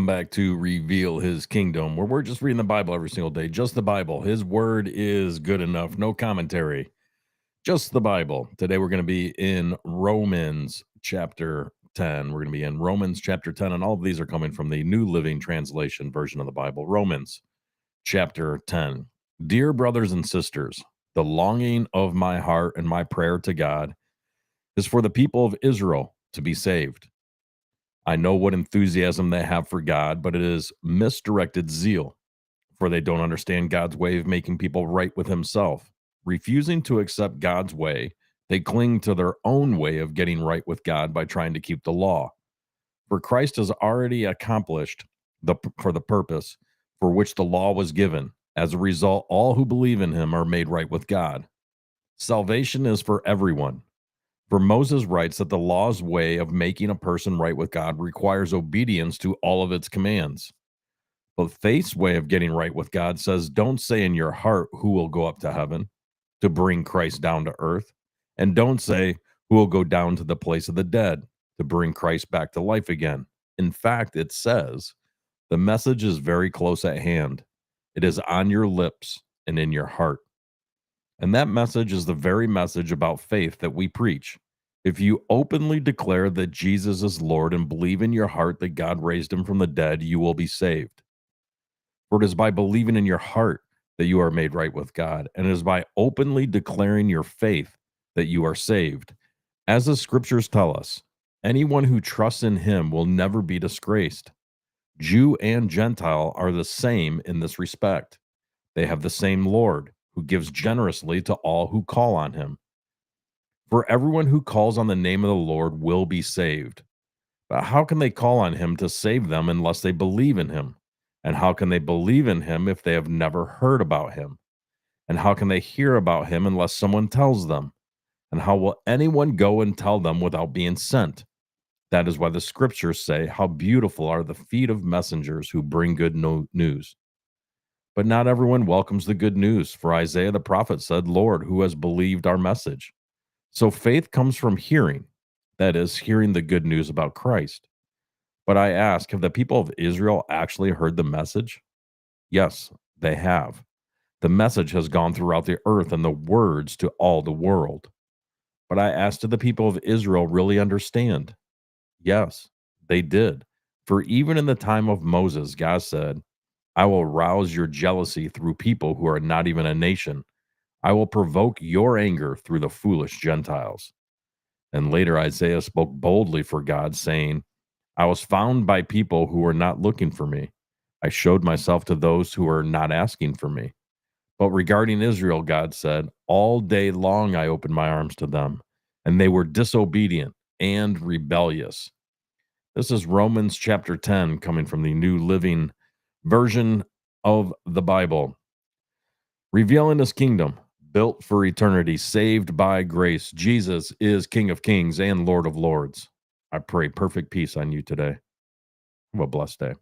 Welcome back to Reveal His Kingdom, where we're just reading the Bible every single day. Just the Bible. His word is good enough. No commentary. Just the Bible. Today we're going to be in Romans chapter 10. We're going to be in Romans chapter 10, and all of these are coming from the New Living Translation version of the Bible. Romans chapter 10. Dear brothers and sisters, the longing of my heart and my prayer to God is for the people of Israel to be saved. I know what enthusiasm they have for God, but it is misdirected zeal, for they don't understand God's way of making people right with Himself. Refusing to accept God's way, they cling to their own way of getting right with God by trying to keep the law. For Christ has already accomplished for the purpose for which the law was given. As a result, all who believe in Him are made right with God. Salvation is for everyone. For Moses writes that the law's way of making a person right with God requires obedience to all of its commands. But faith's way of getting right with God says, don't say in your heart who will go up to heaven to bring Christ down to earth, and don't say who will go down to the place of the dead to bring Christ back to life again. In fact, it says, the message is very close at hand. It is on your lips and in your heart. And that message is the very message about faith that we preach. If you openly declare that Jesus is Lord and believe in your heart that God raised him from the dead, you will be saved. For it is by believing in your heart that you are made right with God, and it is by openly declaring your faith that you are saved. As the scriptures tell us, anyone who trusts in him will never be disgraced. Jew and Gentile are the same in this respect. They have the same Lord, who gives generously to all who call on him. For everyone who calls on the name of the Lord will be saved. But how can they call on him to save them unless they believe in him? And how can they believe in him if they have never heard about him? And how can they hear about him unless someone tells them? And how will anyone go and tell them without being sent? That is why the scriptures say, how beautiful are the feet of messengers who bring good news. But not everyone welcomes the good news, for Isaiah the prophet said, Lord, who has believed our message? So faith comes from hearing, that is, hearing the good news about Christ. But I ask, have the people of Israel actually heard the message? Yes, they have. The message has gone throughout the earth and the words to all the world. But I ask, did the people of Israel really understand? Yes, they did. For even in the time of Moses, God said, I will rouse your jealousy through people who are not even a nation. I will provoke your anger through the foolish Gentiles. And later Isaiah spoke boldly for God, saying, I was found by people who were not looking for me. I showed myself to those who were not asking for me. But regarding Israel, God said, all day long I opened my arms to them, and they were disobedient and rebellious. This is Romans chapter 10, coming from the New Living Version of the Bible. Revealing his kingdom, built for eternity, saved by grace. Jesus is King of Kings and Lord of Lords. I pray perfect peace on you today. Have a blessed day.